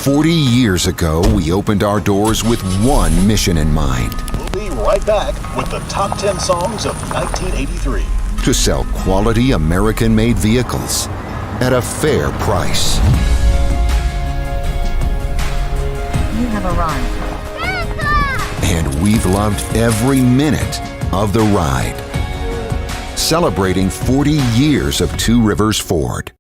40 years ago, we opened our doors with one mission in mind: We'll be right back with the top 10 songs of 1983. to sell quality American-made vehicles at a fair price. You have arrived. And we've loved every minute of the ride. Celebrating 40 years of Two Rivers Ford.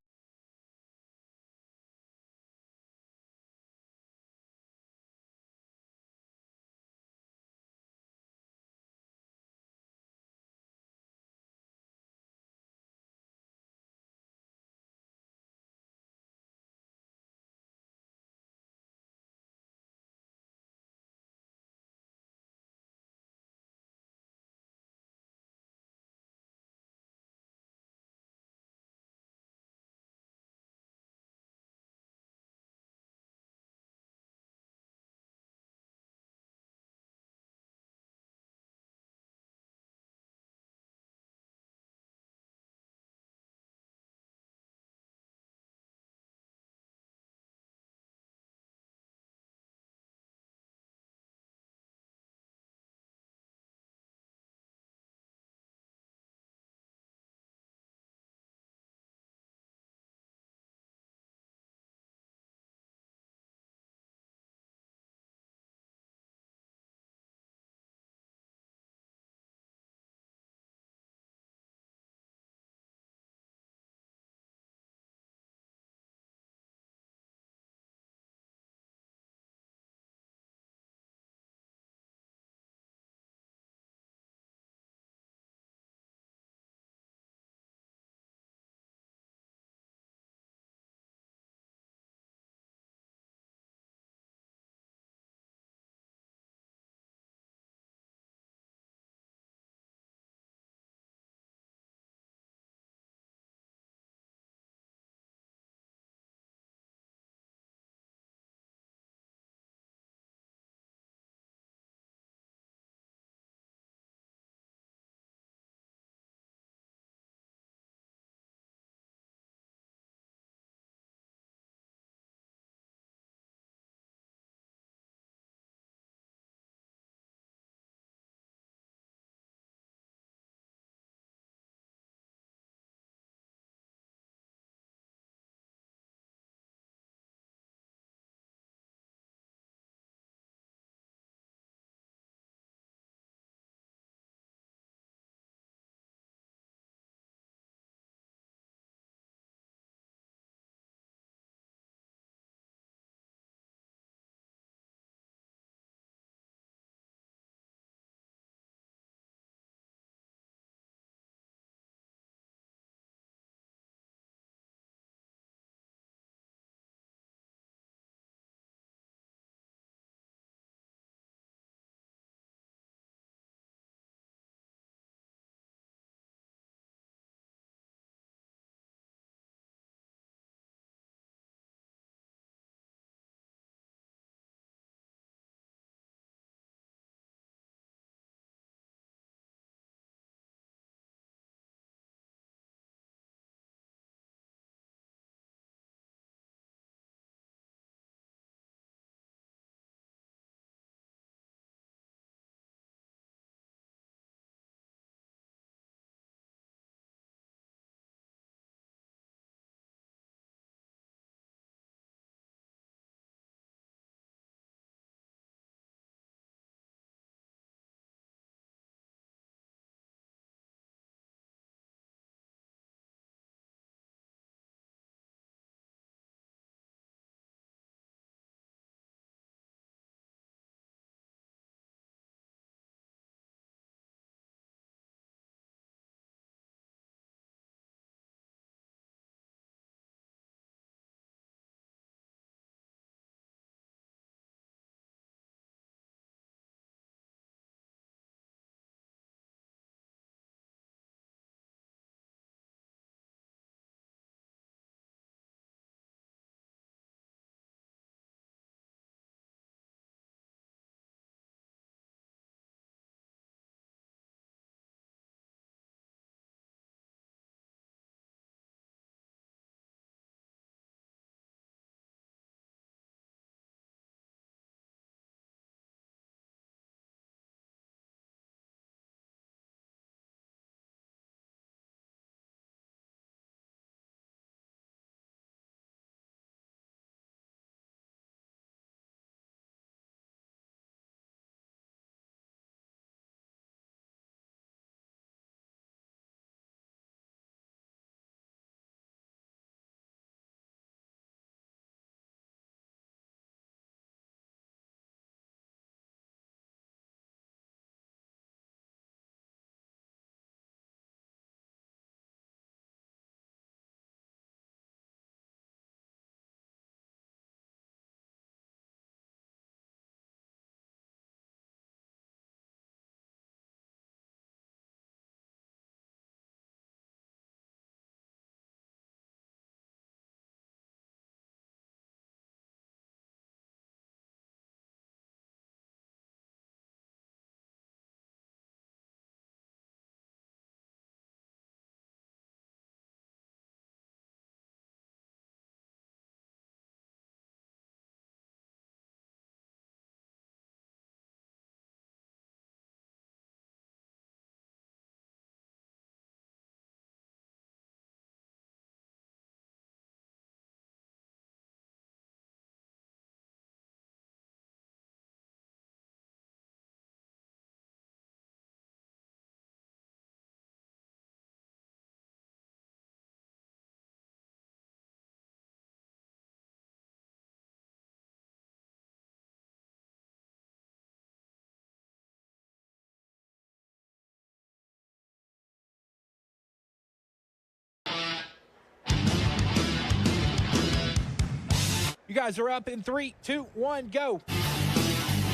You guys are up in 3, 2, 1, go.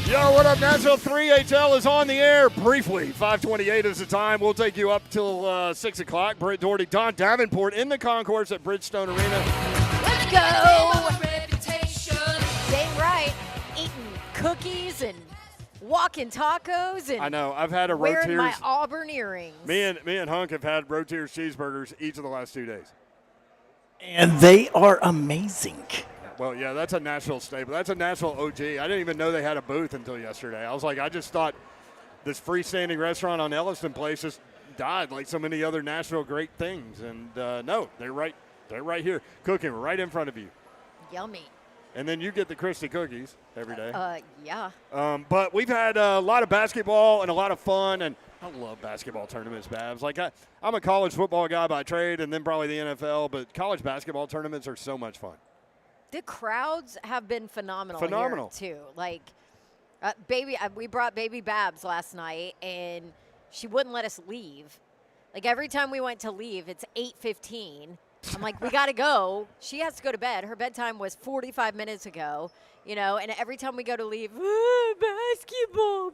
Yo, what up, Nashville? 3HL is on the air briefly. 5:28 is the time. We'll take you up till 6 o'clock. Britt Doherty, Don Davenport in the concourse at Bridgestone Arena. Let's go. Dang right. Eating cookies and walking tacos and I know. I've had a wearing my Rotiers. Auburn earrings. Me and Hunk have had Rotiers cheeseburgers each of the last 2 days. And they are amazing. Well, yeah, that's a Nashville staple. That's a Nashville OG. I didn't even know they had a booth until yesterday. I was like, I just thought this freestanding restaurant on Elliston Place just died like so many other Nashville great things. And no, they're right here, cooking right in front of you. Yummy. And then you get the Christie cookies every day. Yeah. But we've had a lot of basketball and a lot of fun, and I love basketball tournaments, Babs. Like I'm a college football guy by trade, and then probably the NFL. But college basketball tournaments are so much fun. The crowds have been phenomenal. Phenomenal. Here too. Like, we brought baby Babs last night, and she wouldn't let us leave. Like every time we went to leave, it's 8:15. I'm like, we got to go. She has to go to bed. Her bedtime was 45 minutes ago, and every time we go to leave, basketball.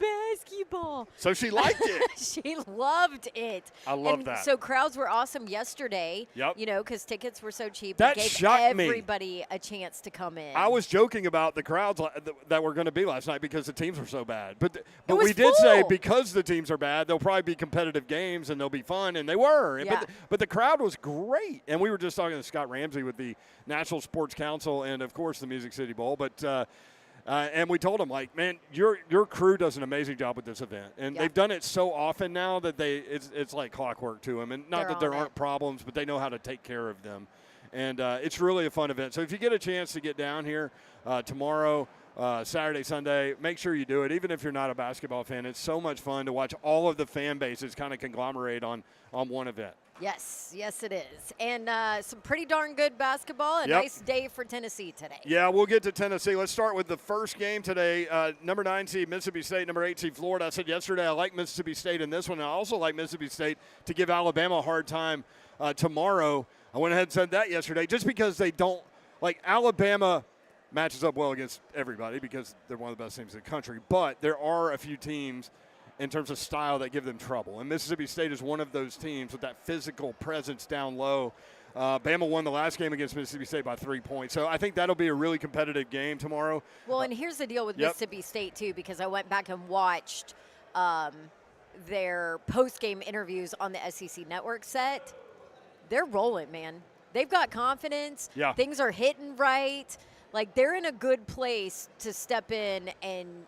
So she liked it. She loved it. I love that. So crowds were awesome yesterday, Yep. because tickets were so cheap. That it gave shocked me. everybody a chance to come in. I was joking about the crowds that were going to be last night because the teams were so bad. But was we did say full. because the teams are bad, they'll probably be competitive games and they'll be fun, and they were. Yeah. But the crowd was great. And we were just talking to Scott Ramsey with the National Sports Council and, of course, the Music City Bowl. But and we told him, like, man, your crew does an amazing job with this event. And Yeah. they've done it so often now that it's like clockwork to them. And not They're that there on aren't it. problems, but they know how to take care of them. And it's really a fun event. So if you get a chance to get down here tomorrow, Saturday, Sunday, make sure you do it. Even if you're not a basketball fan, it's so much fun to watch all of the fan bases kind of conglomerate on one event. Yes, it is. And some pretty darn good basketball. A Yep. nice day for Tennessee today. Yeah, we'll get to Tennessee. Let's start with the first game today. Number 9 seed Mississippi State, number 8 seed Florida. I said yesterday I like Mississippi State in this one. And I also like Mississippi State to give Alabama a hard time tomorrow. I went ahead and said that yesterday just because they don't – like Alabama matches up well against everybody because they're one of the best teams in the country. But there are a few teams – in terms of style that give them trouble. And Mississippi State is one of those teams with that physical presence down low. Bama won the last game against Mississippi State by 3 points. So I think that'll be a really competitive game tomorrow. Well, and here's the deal with Yep. Mississippi State, too, because I went back and watched their post-game interviews on the SEC Network set. They're rolling, man. They've got confidence. Yeah. Things are hitting right. Like, they're in a good place to step in and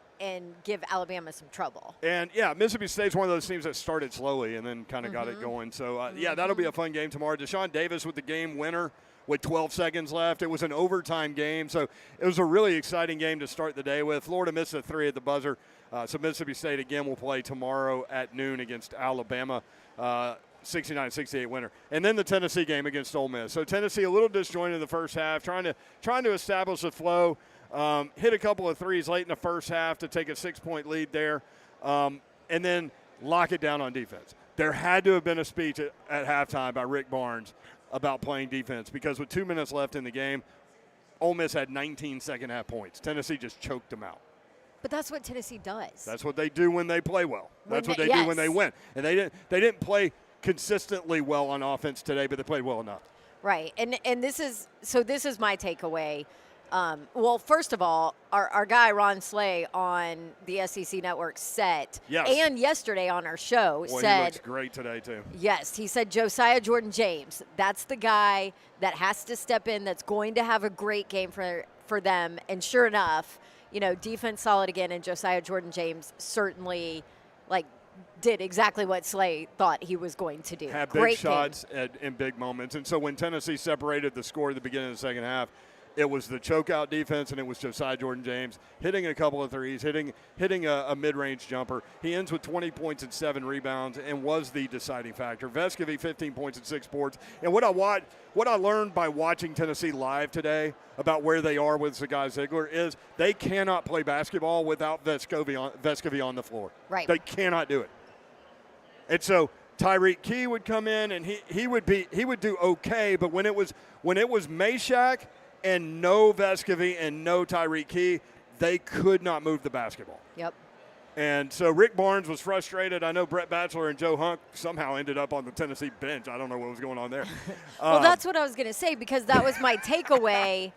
give Alabama some trouble. And, yeah, Mississippi State's one of those teams that started slowly and then kind of got it going. So, yeah, that'll be a fun game tomorrow. Deshaun Davis with the game winner with 12 seconds left. It was an overtime game, so it was a really exciting game to start the day with. Florida missed a 3 at the buzzer. So Mississippi State, again, will play tomorrow at noon against Alabama. 69-68 winner. And then the Tennessee game against Ole Miss. So Tennessee a little disjointed in the first half, trying to establish a flow. Hit a couple of threes late in the first half to take a 6-point lead there, and then lock it down on defense. There had to have been a speech at halftime by Rick Barnes about playing defense because with 2 minutes left in the game, Ole Miss had 19 second-half points. Tennessee just choked them out. But that's what Tennessee does. That's what they do when they play well. That's what they do when yes. they win. And they didn't play consistently well on offense today, but they played well enough. Right, and this is my takeaway. Well, first of all, our guy Ron Slay on the SEC Network set, Yes. and yesterday on our show Boy, he said, looks great today too. yes, he said Josiah Jordan-James. That's the guy that has to step in. That's going to have a great game for them. And sure enough, defense solid again, and Josiah Jordan-James certainly did exactly what Slay thought he was going to do. Had Great big shots in big moments. And so when Tennessee separated the score at the beginning of the second half, it was the chokeout defense, and it was Josiah Jordan-James hitting a couple of threes, hitting a mid-range jumper. He ends with 20 points and 7 rebounds and was the deciding factor. Vescovy, 15 points and 6 boards. And what I learned by watching Tennessee live today about where they are with Zagai Ziegler is they cannot play basketball without Vescovy on the floor. Right. They cannot do it. And so Tyreek Key would come in and he would do okay, but when it was Meshack and no Vescovy and no Tyreek Key, they could not move the basketball. Yep. And so Rick Barnes was frustrated. I know Brett Batchelor and Joe Hunk somehow ended up on the Tennessee bench. I don't know what was going on there. Well, that's what I was going to say, because that was my takeaway.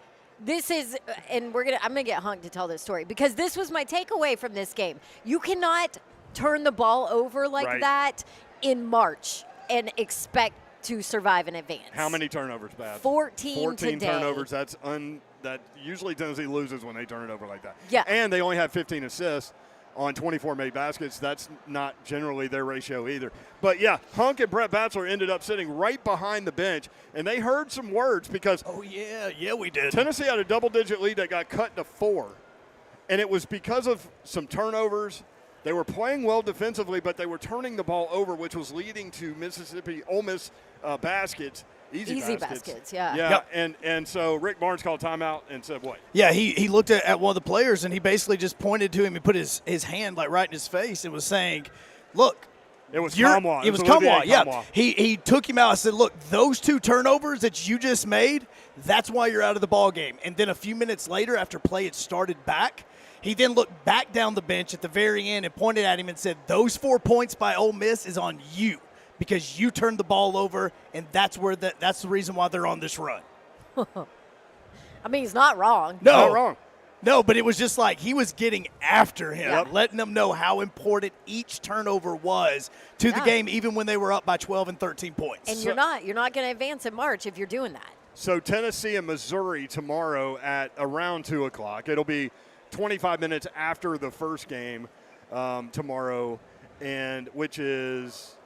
This is, and I'm going to get Hunk to tell this story, because this was my takeaway from this game. You cannot turn the ball over like that in March and expect to survive in advance. How many turnovers, Bab? 14 today. Turnovers. That usually Tennessee loses when they turn it over like that. Yeah. And they only have 15 assists on 24 made baskets. That's not generally their ratio either. But, yeah, Hunk and Brett Batchelor ended up sitting right behind the bench, and they heard some words because we did. Tennessee had a double-digit lead that got cut to 4, and it was because of some turnovers. They were playing well defensively, but they were turning the ball over, which was leading to Ole Miss baskets. Easy baskets, yeah. Yeah, Yep. and so Rick Barnes called timeout and said what? Yeah, he looked at one of the players, and he basically just pointed to him and put his hand like right in his face and was saying, look. It was Kamwa. It was Kamwa, yeah. He took him out and said, look, those 2 turnovers that you just made, that's why you're out of the ball game. And then a few minutes later, after play had started back, he then looked back down the bench at the very end and pointed at him and said, those 4 points by Ole Miss is on you, because you turned the ball over, and that's the reason why they're on this run. I mean, he's not wrong. No, Not wrong. No, but it was just like he was getting after him, letting them know how important each turnover was to the game, even when they were up by 12 and 13 points. And you're not going to advance in March if you're doing that. So Tennessee and Missouri tomorrow at around 2 o'clock. It'll be 25 minutes after the first game tomorrow, and which is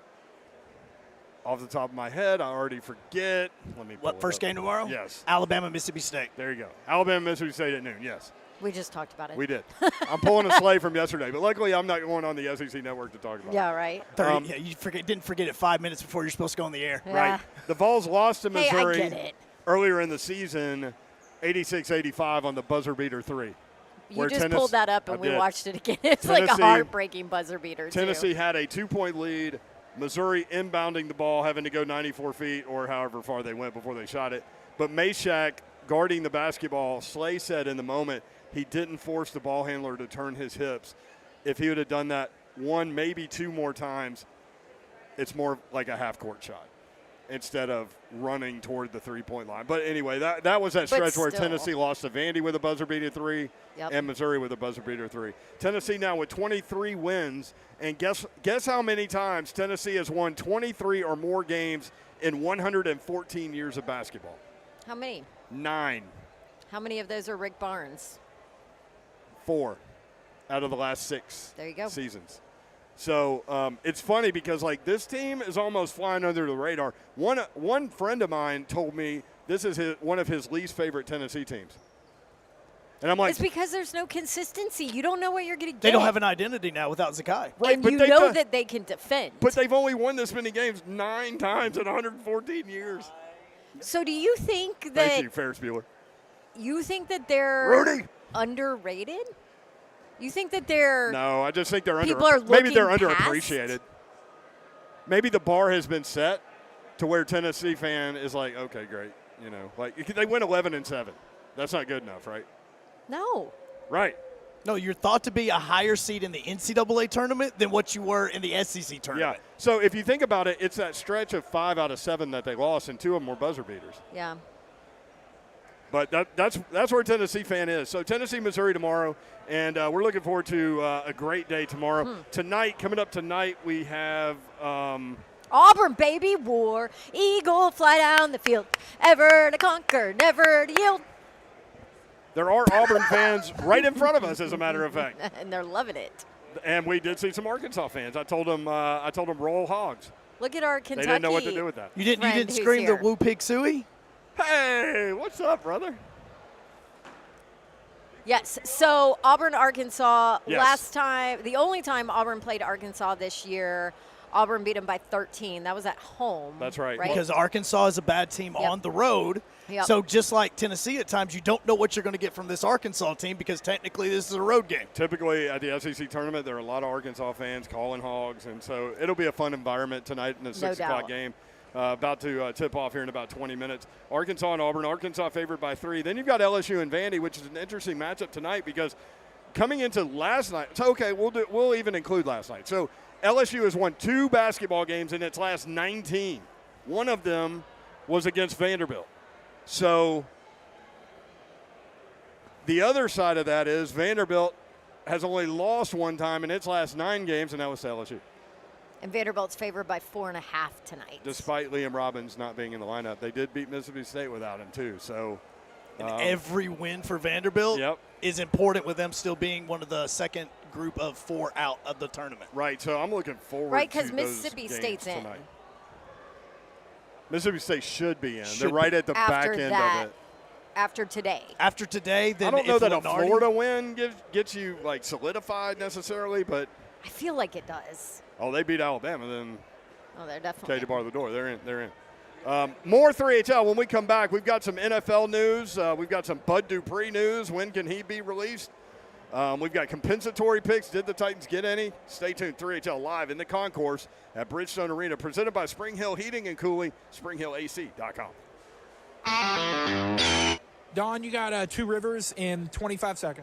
off the top of my head, I already forget. Let me pull What, first game tomorrow? Yes. Alabama, Mississippi State. There you go. Alabama, Mississippi State at noon, yes. We just talked about it. We did. I'm pulling a slate from yesterday, but luckily I'm not going on the SEC network to talk about Yeah, it. right. You didn't forget it 5 minutes before you're supposed to go on the air. Yeah. Right. The Vols lost to Hey, I Missouri get it. earlier in the season, 86-85 on the buzzer beater 3. You just pulled that up, and I we did. watched it again. It's like a Tennessee- heartbreaking buzzer beater, Tennessee too. had a 2-point lead. Missouri inbounding the ball, having to go 94 feet or however far they went before they shot it. But Meshack guarding the basketball, Slay said in the moment he didn't force the ball handler to turn his hips. If he would have done that 1, maybe 2 more times, it's more like a half-court shot instead of running toward the three-point line. But anyway, that was that stretch where Tennessee lost to Vandy with a buzzer beater 3 and Missouri with a buzzer beater 3. Tennessee now with 23 wins, and guess how many times Tennessee has won 23 or more games in 114 years of basketball? How many? 9. How many of those are Rick Barnes? 4 out of the last 6 There you go. seasons. So it's funny because, like, this team is almost flying under the radar. One friend of mine told me this is one of his least favorite Tennessee teams. And I'm like, it's because there's no consistency. You don't know what you're going to get. They don't have an identity now without Zakai. Right, and but you they know do- that they can defend. but they've only won this many games 9 times in 114 years. So do you think Thank that you, Ferris Bueller. you think that they're Rudy. underrated? You think that they're No, I just think they're People are maybe they're looking underappreciated. Maybe the bar has been set to where Tennessee fan is like, okay, great, you know, like they win 11-7. That's not good enough, right? No. Right. No, you're thought to be a higher seed in the NCAA tournament than what you were in the SEC tournament. Yeah. So if you think about it, it's that stretch of 5 out of 7 that they lost, and 2 of them were buzzer beaters. Yeah. But that's where Tennessee fan is. So Tennessee, Missouri tomorrow, and we're looking forward to a great day tomorrow. Coming up tonight, we have Auburn, baby, war. Eagle, fly down the field. Ever to conquer, never to yield. there are Auburn fans right in front of us, as a matter of fact. And they're loving it. And we did see some Arkansas fans. I told them roll Hogs. Look at our Kentucky. They didn't know what to do with that. You didn't Friend who's scream here. the Woo Pig Suey? Hey, what's up, brother? Yes. So Auburn, Arkansas. Yes. Last time, the only time Auburn played Arkansas this year, Auburn beat them by 13. That was at home. That's right. Because Arkansas is a bad team Yep. on the road. Yep. So just like Tennessee at times, you don't know what you're going to get from this Arkansas team because technically this is a road game. Typically at the SEC tournament, there are a lot of Arkansas fans calling Hogs, and so it'll be a fun environment tonight in the 6 o'clock doubt. game. about to tip off here in about 20 minutes. Arkansas and Auburn. Arkansas favored by 3. Then you've got LSU and Vandy, which is an interesting matchup tonight because coming into last night. So okay, we'll even include last night. So LSU has won 2 basketball games in its last 19. One of them was against Vanderbilt. So the other side of that is Vanderbilt has only lost 1 time in its last 9 games, and that was to LSU. And Vanderbilt's favored by 4.5 tonight. Despite Liam Robbins not being in the lineup, they did beat Mississippi State without him too. So and every win for Vanderbilt is important with them still being one of the second group of 4 out of the tournament. Right. So I'm looking forward. Right, because Mississippi State's in. Tonight. Mississippi State should be in. They're right at the back end of it. After today. After today, then I don't know that a Florida win gets you like solidified necessarily, but I feel like it does. Oh, they beat Alabama, then. Oh, they're definitely. Okay, to bar the door. They're in. They're in. More 3HL. When we come back, we've got some NFL news. We've got some Bud Dupree news. When can he be released? We've got compensatory picks. Did the Titans get any? Stay tuned. 3HL live in the concourse at Bridgestone Arena, presented by Spring Hill Heating and Cooling, springhillac.com. Don, you got 2 Rivers in 25 seconds.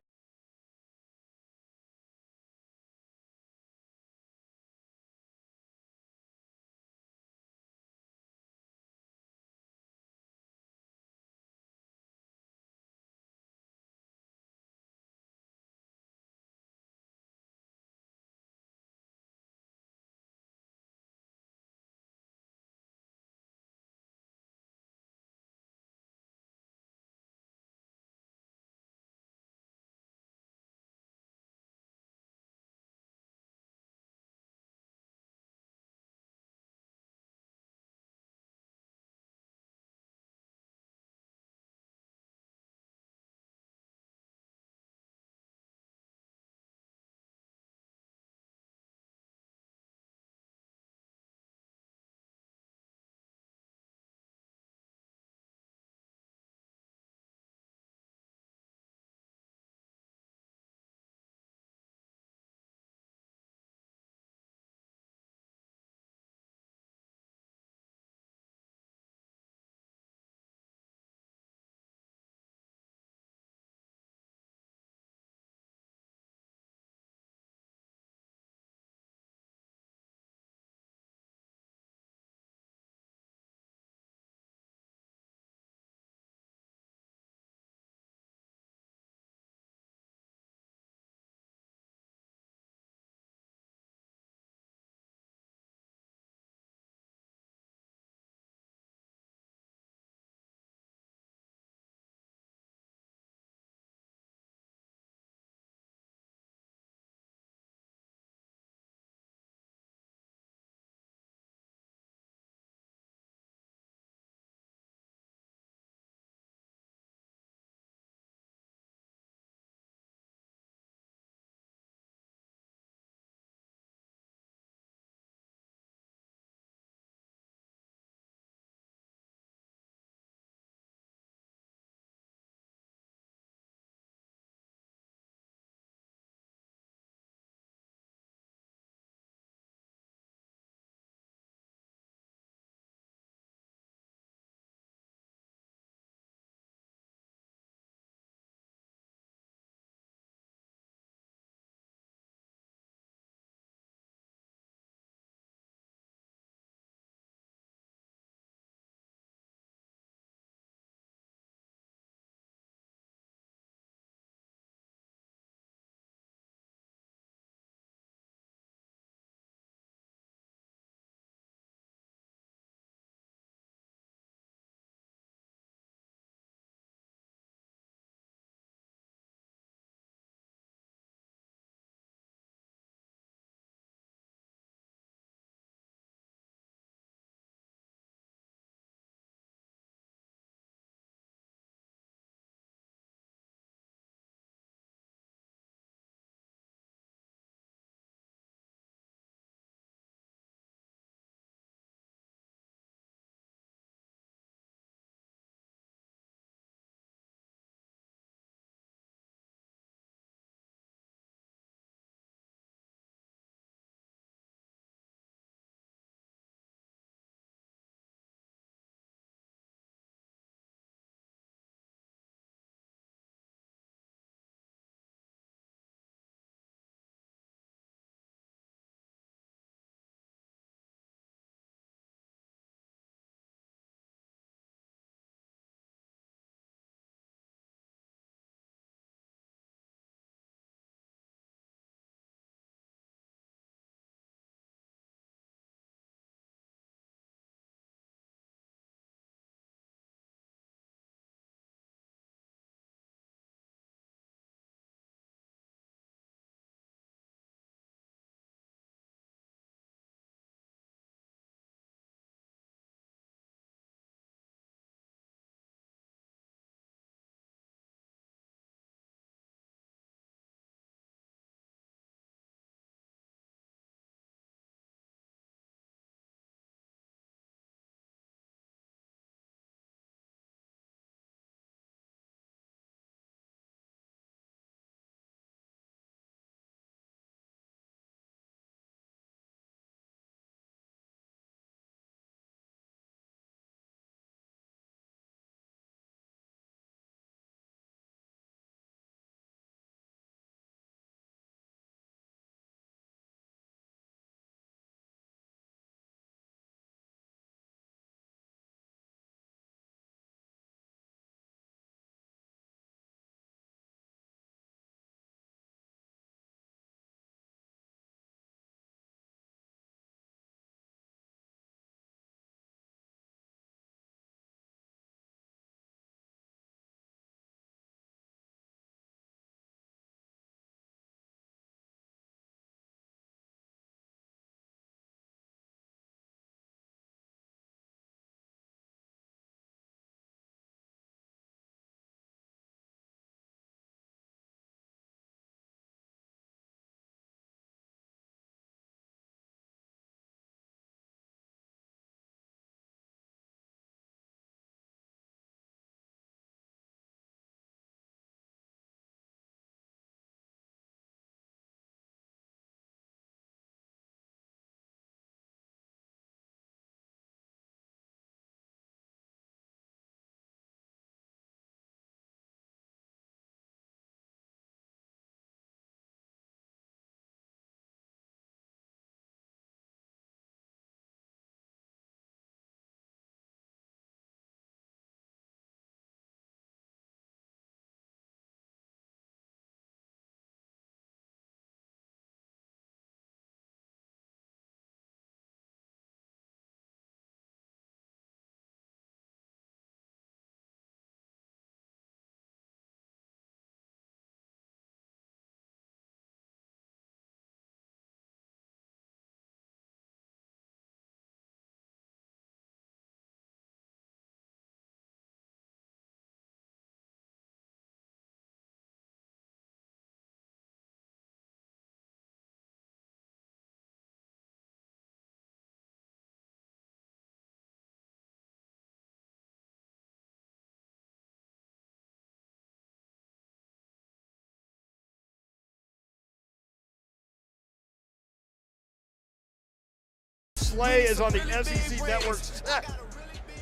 Slay is on the SEC Network set.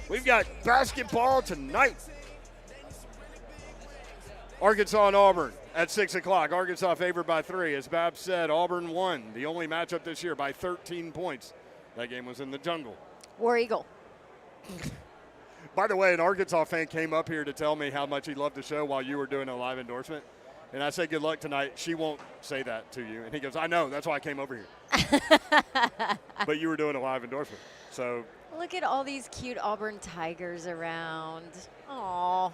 We've got basketball tonight. Arkansas and Auburn at 6 o'clock. Arkansas favored by 3. As Babs said, Auburn won the only matchup this year by 13 points. That game was in the jungle. War Eagle. By the way, an Arkansas fan came up here to tell me how much he loved the show while you were doing a live endorsement. And I said, good luck tonight. She won't say that to you. And he goes, I know. That's why I came over here. But you were doing a live endorsement. So Look at all these cute Auburn Tigers around. Aw.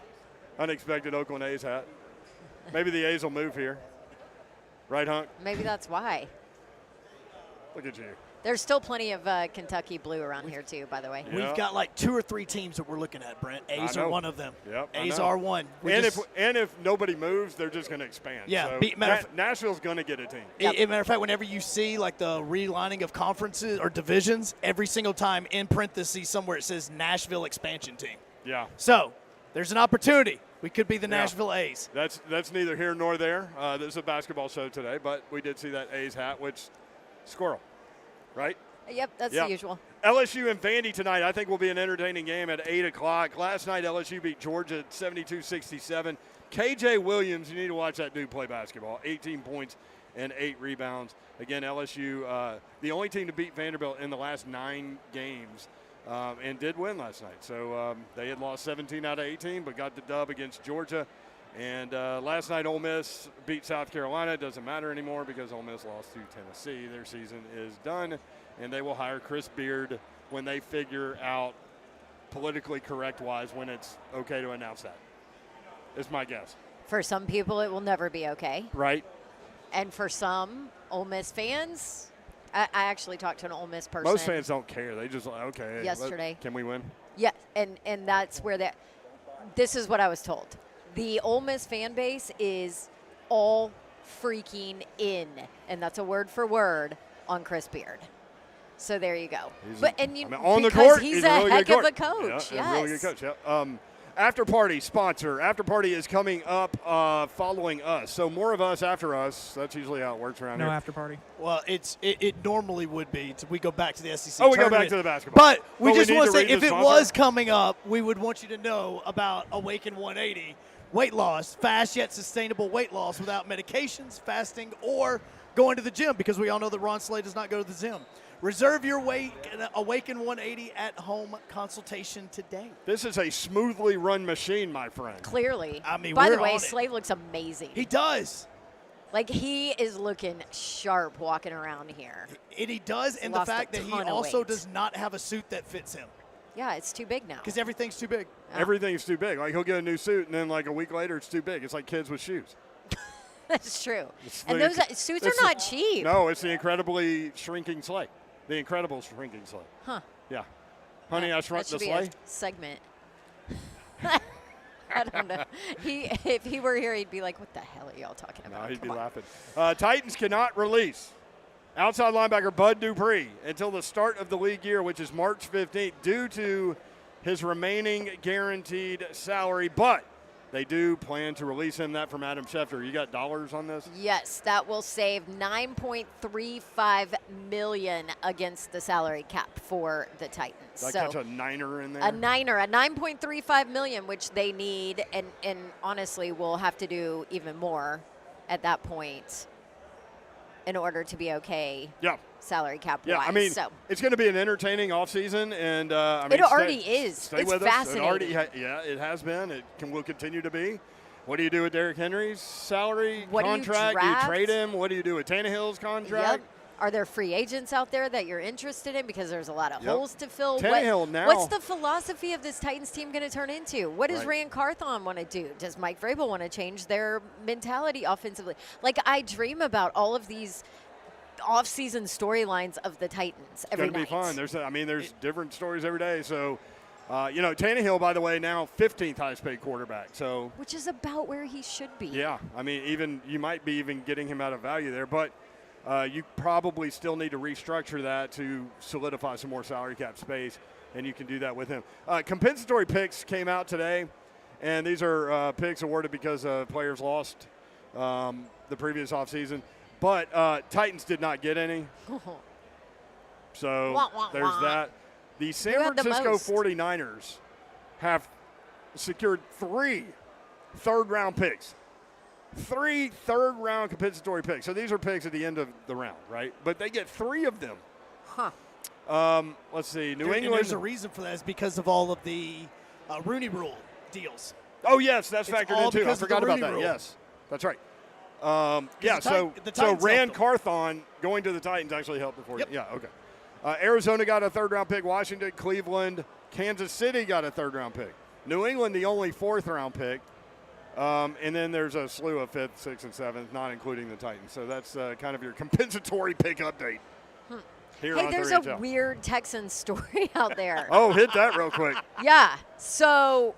unexpected Oakland A's hat. Maybe the A's will move here. Right, Hunk? Maybe that's why. Look at you. There's still plenty of Kentucky blue around here, too, by the way. Yeah. We've got like 2 or 3 teams that we're looking at, Brent. A's are one of them. Yep, A's are one. And if nobody moves, they're just going to expand. Yeah, So Nashville's going to get a team. Yep. Matter of fact, whenever you see like the relining of conferences or divisions, every single time in parentheses somewhere it says Nashville expansion team. Yeah. So there's an opportunity. We could be the Yeah. Nashville A's. That's neither here nor there. This is a basketball show today, but we did see that A's hat, which squirrel, right? Yep, that's Yeah. the usual. LSU and Vandy tonight, I think, will be an entertaining game at 8 o'clock. Last night, LSU beat Georgia 72-67. KJ Williams, you need to watch that dude play basketball. 18 points and 8 rebounds. Again, LSU, the only team to beat Vanderbilt in the last 9 games, and did win last night. So they had lost 17 out of 18, but got the dub against Georgia. And last night, Ole Miss beat South Carolina. It doesn't matter anymore because Ole Miss lost to Tennessee. Their season is done, and they will hire Chris Beard when they figure out politically correct-wise when it's okay to announce that. Is my guess. For some people, it will never be okay. Right? And for some Ole Miss fans, I actually talked to an Ole Miss person. Most fans don't care. They just like, okay. Yesterday. Can we win? Yeah, and that's where this is what I was told. The Ole Miss fan base is all freaking in, and that's a word for word, on Chris Beard. So there you go. On the court, he's a a really heck good of a coach. coach. Yeah, Yes. a really good coach. Yeah. After party sponsor. After party is coming up following us. So more of us after us. That's usually how it works around No here. after party. Well, it normally would be. We go back to the SEC Oh, we go tournament. back to the basketball. But we just need want to say, read if the it sponsor? was coming up, we would want you to know about Awaken 180. Weight loss, fast yet sustainable weight loss without medications, fasting, or going to the gym, because we all know that Ron Slay does not go to the gym. Reserve your Awaken 180 at home consultation today. This is a smoothly run machine, my friend. Clearly. I mean, by we're the way, on it. Slave looks amazing. He does. Like, he is looking sharp walking around here. And he does, and the Lost a fact that he ton of also weight. does not have a suit that fits him, Yeah, it's too big now. because everything's too big. Everything's too big. Like, he'll get a new suit, and then, like, a week later, it's too big. It's like kids with shoes. That's true. the And those suits are not cheap. No, it's the incredibly shrinking sleigh. The incredible shrinking sleigh. Huh. Yeah. Honey, I shrunk That the should be sleigh. a segment. I don't know. If he were here, he'd be like, what the hell are y'all talking about? No, he'd be Come on. laughing. Titans cannot release outside linebacker Bud Dupree until the start of the league year, which is March 15th, due to his remaining guaranteed salary. But they do plan to release him. That from Adam Schefter. You got dollars on this? Yes, that will save $9.35 million against the salary cap for the Titans. Did I catch a niner in there? A niner, a $9.35 million, which they need, and honestly will have to do even more at that point in order to be okay. Yeah. Salary cap Yeah, wise. I mean, so it's going to be an entertaining offseason, and I mean, it already is. Stay It's with fascinating. us. It has been. Will continue to be. What do you do with Derrick Henry's salary What do you contract? Do you draft? trade him? What do you do with Tannehill's contract? Yep. Are there free agents out there that you're interested in? Because there's a lot of Yep. holes to fill. Tannehill now. What's the philosophy of this Titans team going to turn into? What does Right. Rand Carthon want to do? Does Mike Vrabel want to change their mentality offensively? Like, I dream about all of these off-season storylines of the Titans every It's going night. to be fun. There's different stories every day. So, Tannehill, by the way, now 15th highest paid quarterback. So, Which is about where he should be. yeah, I mean, even you might be even getting him out of value there, but you probably still need to restructure that to solidify some more salary cap space, and you can do that with him. Compensatory picks came out today, and these are picks awarded because players lost the previous offseason. But Titans did not get any. So Wah, wah, there's wah. that. The San Who had the Francisco most? 49ers have secured 3 third-round picks. 3 third-round compensatory picks. So these are picks at the end of the round, right? But they get 3 of them. Huh. Let's see. New And England. there's a reason for that. Is because of all of the Rooney Rule deals. Oh, yes, that's It's factored all in too. I because of the forgot about Rooney that. Rule. Yes, that's right. the So Titans Rand helped Carthon going to the Titans actually helped before. Yep. Yeah, okay. Arizona got a third-round pick. Washington, Cleveland, Kansas City got a third-round pick. New England, the only fourth-round pick. And then there's a slew of 5th, 6th, and 7th, not including the Titans. So that's kind of your compensatory pick update. Here Hey, on there's 3HL. a weird Texans story out there. Oh, hit that real quick. Yeah. So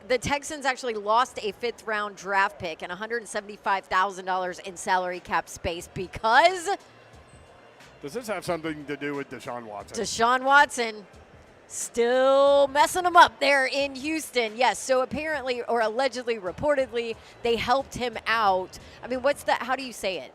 the Texans actually lost a 5th-round draft pick and $175,000 in salary cap space because Does this have something to do with Deshaun Watson? Deshaun Watson still messing them up there in Houston. Yes, so apparently or allegedly, reportedly, they helped him out. I mean, what's that? How do you say it?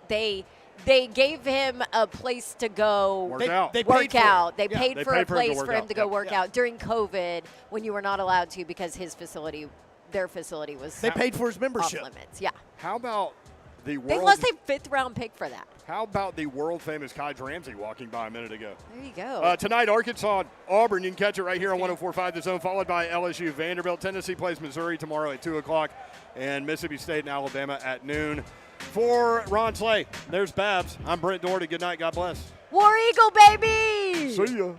They gave him a place to go Work out. They paid work for it. out. They Yeah. paid They for paid a for him to place work for him out. to go Yep. work Yeah. out during COVID when you were not allowed to because their facility was They paid for his off membership. limits. Yeah. How about the They world? lost a 5th-round pick for that. How about the world-famous Kai Ramsey walking by a minute ago? There you go. Tonight, Arkansas, Auburn. You can catch it right here on 104.5 The Zone, followed by LSU, Vanderbilt. Tennessee plays Missouri tomorrow at 2 o'clock, and Mississippi State and Alabama at noon. For Ron Slay, there's Babs. I'm Brent Doherty. Good night. God bless. War Eagle, baby! See ya.